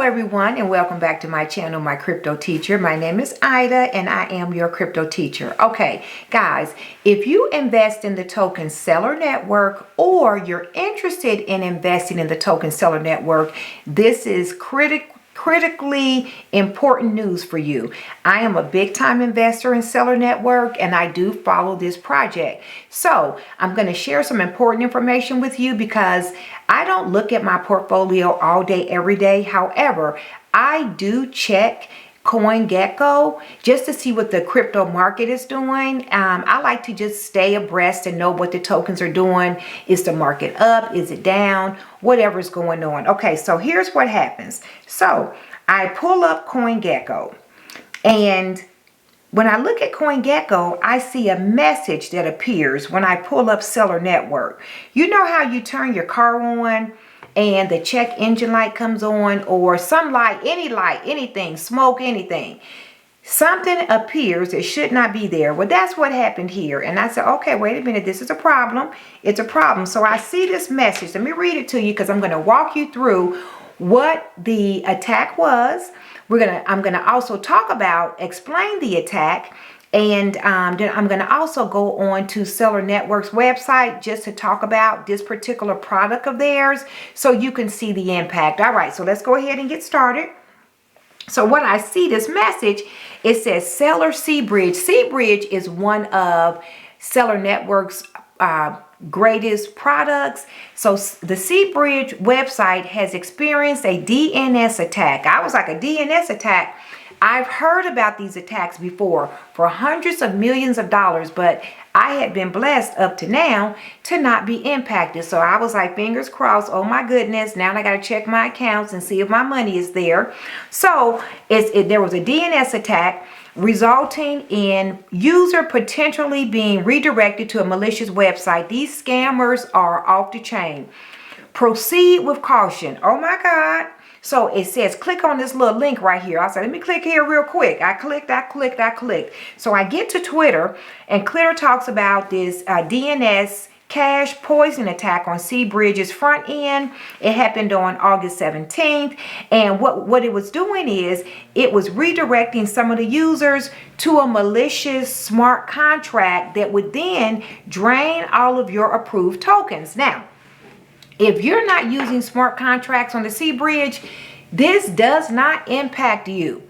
everyone, and welcome back to my channel, My Crypto Teacher. My name is Ida and I am your crypto teacher. Okay, guys, if you invest in the token Celer network or you're interested in investing in the token Celer network, this is critically important news for you. I am a big time investor in Celer network and I do follow this project. So I'm going to share some important information with you because I don't look at my portfolio all day, every day. However, I do check CoinGecko just to see what the crypto market is doing. I like to just stay abreast and know what the tokens are doing. Is the market up? Is it down? Whatever's going on. Okay, so here's what happens. So I pull up CoinGecko, and when I look at CoinGecko, I see a message that appears when I pull up Celer network. You know how you turn your car on and the check engine light comes on, or some light, anything, smoke, anything. Something appears that should not be there. Well, that's what happened here. And I said, okay, wait a minute, this is a problem. It's a problem. So I see this message. Let me read it to you because I'm going to walk you through what the attack was. I'm gonna also explain the attack, and then I'm gonna also go on to Celer Network's website just to talk about this particular product of theirs so you can see the impact. All right, so let's go ahead and get started. So what I see, this message, it says Celer C-Bridge. C-Bridge is one of Celer Network's greatest products. So the C-Bridge website has experienced a DNS attack. I was like, a DNS attack? I've heard about these attacks before for hundreds of millions of dollars, but I had been blessed up to now to not be impacted. So I was like, fingers crossed, oh my goodness, now I got to check my accounts and see if my money is there. So there was a DNS attack resulting in user potentially being redirected to a malicious website. These scammers are off the chain. Proceed with caution. Oh my God. So it says, click on this little link right here. I said, let me click here real quick. I clicked. So I get to Twitter, and Twitter talks about this DNS cache poison attack on C-Bridge's front end. It happened on August 17th. And what it was doing is it was redirecting some of the users to a malicious smart contract that would then drain all of your approved tokens. Now, if you're not using smart contracts on the C-Bridge, this does not impact you.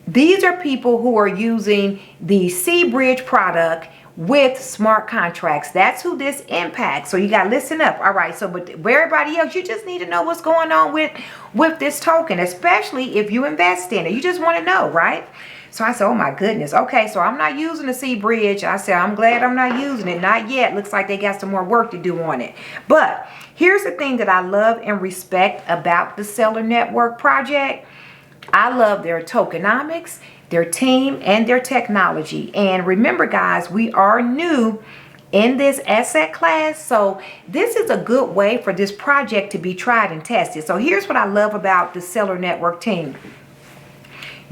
These are people who are using the C-Bridge product with smart contracts. That's who this impacts. So you got to listen up. All right. So, but everybody else, you just need to know what's going on with this token, especially if you invest in it. You just want to know, right? So I said, oh my goodness. Okay, so I'm not using the C-Bridge. I said, I'm glad I'm not using it. Not yet. Looks like they got some more work to do on it. But here's the thing that I love and respect about the Celer Network project. I love their tokenomics, their team, and their technology. And remember, guys, we are new in this asset class, so this is a good way for this project to be tried and tested. So here's what I love about the Celer Network team.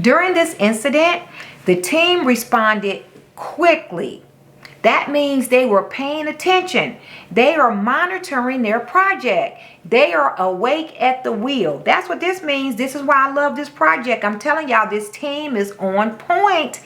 During this incident, the team responded quickly. That means they were paying attention. They are monitoring their project. They are awake at the wheel. That's what this means. This is why I love this project. I'm telling y'all, this team is on point.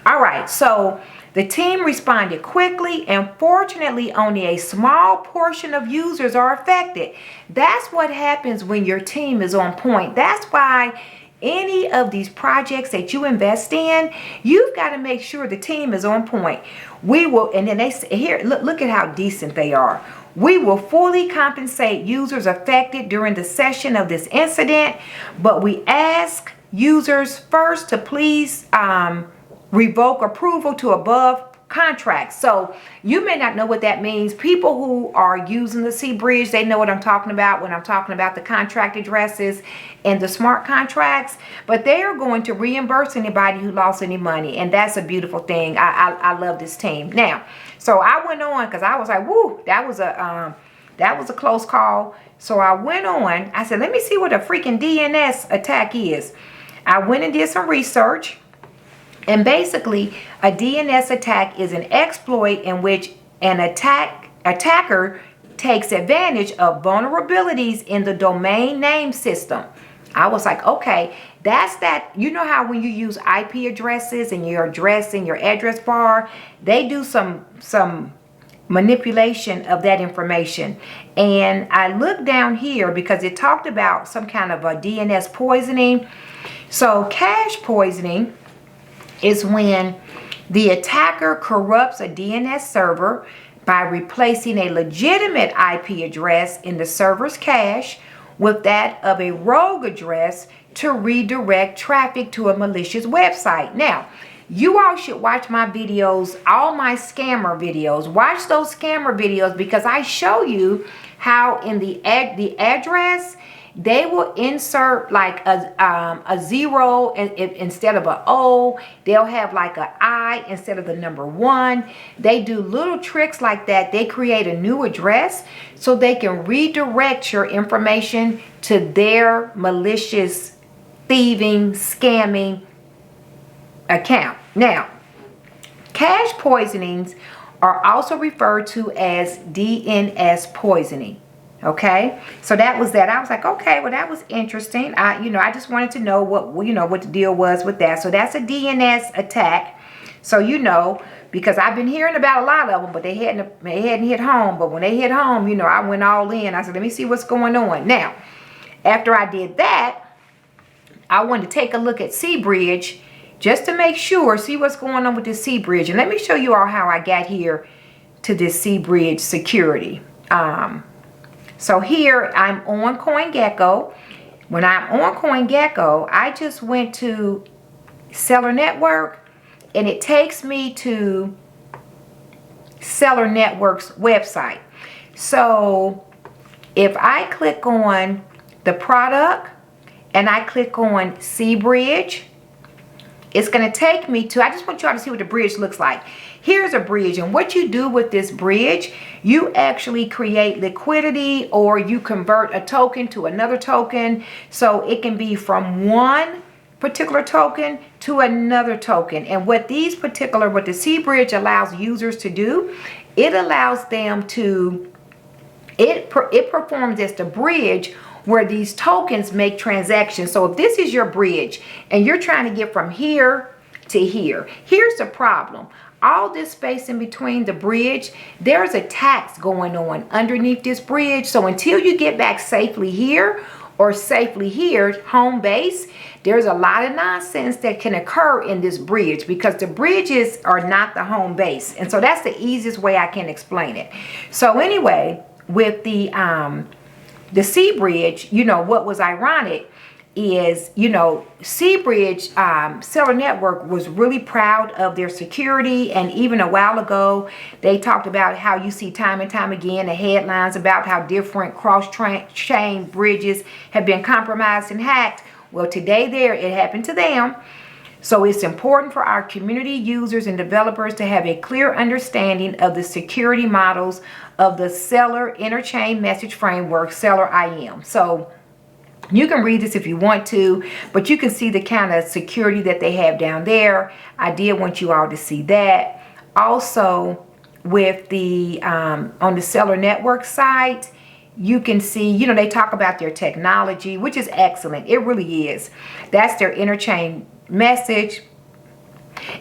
All right, so the team responded quickly, and fortunately, only a small portion of users are affected. That's what happens when your team is on point. That's why any of these projects that you invest in, you've got to make sure the team is on point. We will, and then they say here, look at how decent they are. We will fully compensate users affected during the session of this incident, but we ask users first to please revoke approval to above contracts. So you may not know what that means. People who are using the C-Bridge, they know what I'm talking about when I'm talking about the contract addresses and the smart contracts, but they are going to reimburse anybody who lost any money, and that's a beautiful thing. I love this team. Now, so I went on because I was like, woo, that was a close call. So I went on. I said, let me see what a freaking DNS attack is. I went and did some research. And basically, a DNS attack is an exploit in which an attacker takes advantage of vulnerabilities in the domain name system. I was like, okay, that's that. You know how when you use IP addresses and your address in your address bar, they do some manipulation of that information. And I looked down here because it talked about some kind of a DNS poisoning. So cache poisoning is when the attacker corrupts a DNS server by replacing a legitimate IP address in the server's cache with that of a rogue address to redirect traffic to a malicious website. Now, you all should watch my videos, all my scammer videos. Watch those scammer videos because I show you how in the address, they will insert like a 0 instead of an O. They'll have like an I instead of the number 1. They do little tricks like that. They create a new address so they can redirect your information to their malicious, thieving, scamming account. Now, cache poisonings are also referred to as DNS poisoning. Okay, so that was that. I was like, okay, well, that was interesting. I just wanted to know what the deal was with that. So that's a DNS attack. So because I've been hearing about a lot of them, but they hadn't hit home. But when they hit home, I went all in. I said, let me see what's going on. Now, after I did that, I wanted to take a look at Seabridge just to make sure, see what's going on with this Seabridge. And let me show you all how I got here to this Seabridge security. So here I'm on CoinGecko. When I'm on CoinGecko, I just went to Celer Network and it takes me to Celer Network's website. So if I click on the product and I click on Seabridge, it's going to take me to, I just want y'all to see what the bridge looks like. Here's a bridge, and what you do with this bridge, you actually create liquidity or you convert a token to another token. So it can be from one particular token to another token. And what the Seabridge allows users to do, it allows them to, it performs as the bridge where these tokens make transactions. So if this is your bridge and you're trying to get from here to here, here's the problem. All this space in between the bridge, there's a tax going on underneath this bridge. So until you get back safely here or safely here, home base, there's a lot of nonsense that can occur in this bridge because the bridges are not the home base. And so that's the easiest way I can explain it. So anyway, with the Seabridge, what was ironic is, Seabridge, Celer Network was really proud of their security. And even a while ago, they talked about how you see time and time again the headlines about how different cross-chain bridges have been compromised and hacked. Well, today it happened to them. So it's important for our community users and developers to have a clear understanding of the security models of the Celer Interchain Message Framework, Celer IM. So you can read this if you want to, but you can see the kind of security that they have down there. I did want you all to see that. Also, with the on the Celer Network site, you can see, they talk about their technology, which is excellent. It really is. That's their interchain message.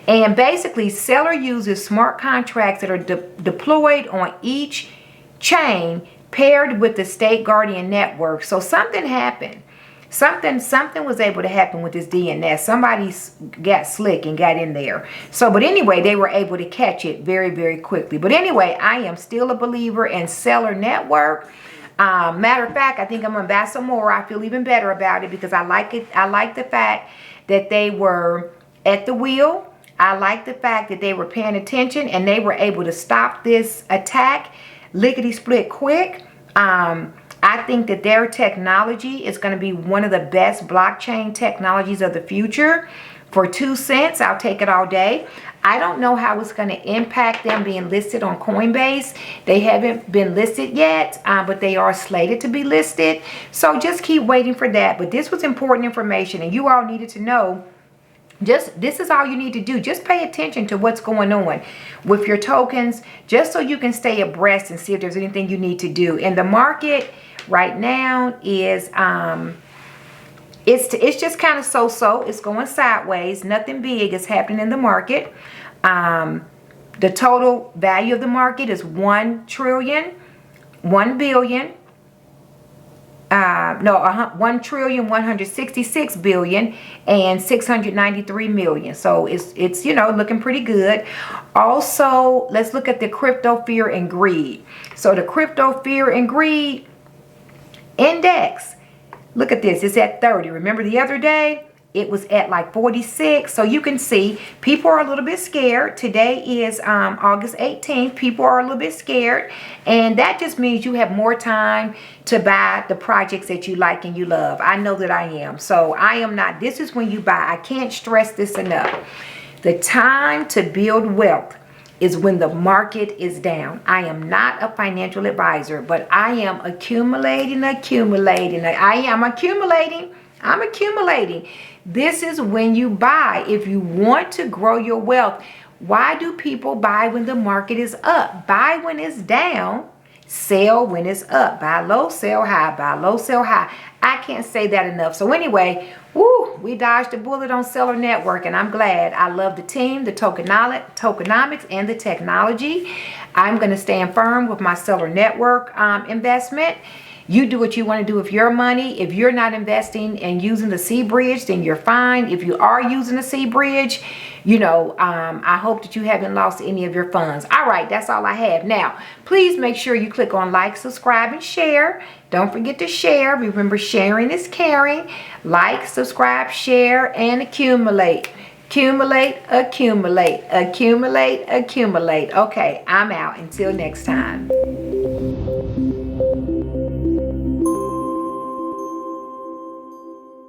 And basically, Celer uses smart contracts that are deployed on each chain paired with the state guardian network. So something happened. Something was able to happen with this DNS. Somebody got slick and got in there. So, but anyway, they were able to catch it very, very quickly. But anyway, I am still a believer in Celer Network. Matter of fact, I think I'm going to buy some more. I feel even better about it because I like it. I like the fact that they were at the wheel. I like the fact that they were paying attention and they were able to stop this attack lickety split quick. I think that their technology is going to be one of the best blockchain technologies of the future. For 2 cents, I'll take it all day. I don't know how it's going to impact them being listed on Coinbase. They haven't been listed yet, but they are slated to be listed. So just keep waiting for that. But this was important information and you all needed to know. This is all you need to do. Just pay attention to what's going on with your tokens, just so you can stay abreast and see if there's anything you need to do. And the market right now is It's just kind of so-so. It's going sideways. Nothing big is happening in the market. The total value of the market is 1 trillion, 1 billion. No, 1,166 billion and 693 million. So it's you know, looking pretty good. Also, let's look at the crypto fear and greed. So the crypto fear and greed index, look at this, it's at 30. Remember the other day it was at like 46. So you can see people are a little bit scared. Today is August 18th. People are a little bit scared, and that just means you have more time to buy the projects that you like and you love. I know that I am. So I am not. This is when you buy. I can't stress this enough. The time to build wealth is when the market is down. I am not a financial advisor, but I am accumulating. I'm accumulating. This is when you buy. If you want to grow your wealth, why do people buy when the market is up? Buy when it's down, sell when it's up. Buy low, sell high. Buy low, sell high. I can't say that enough. So anyway, we dodged a bullet on Celer Network, and I'm glad. I love the team, the tokenomics, and the technology. I'm going to stand firm with my Celer Network investment. You do what you want to do with your money. If you're not investing and using the C bridge, then you're fine. If you are using the C bridge, you know, I hope that you haven't lost any of your funds. All right, that's all I have. Now, please make sure you click on like, subscribe, and share. Don't forget to share. Remember, sharing is caring. Like, subscribe, share, and accumulate. Accumulate, accumulate, accumulate, accumulate. Okay, I'm out. Until next time.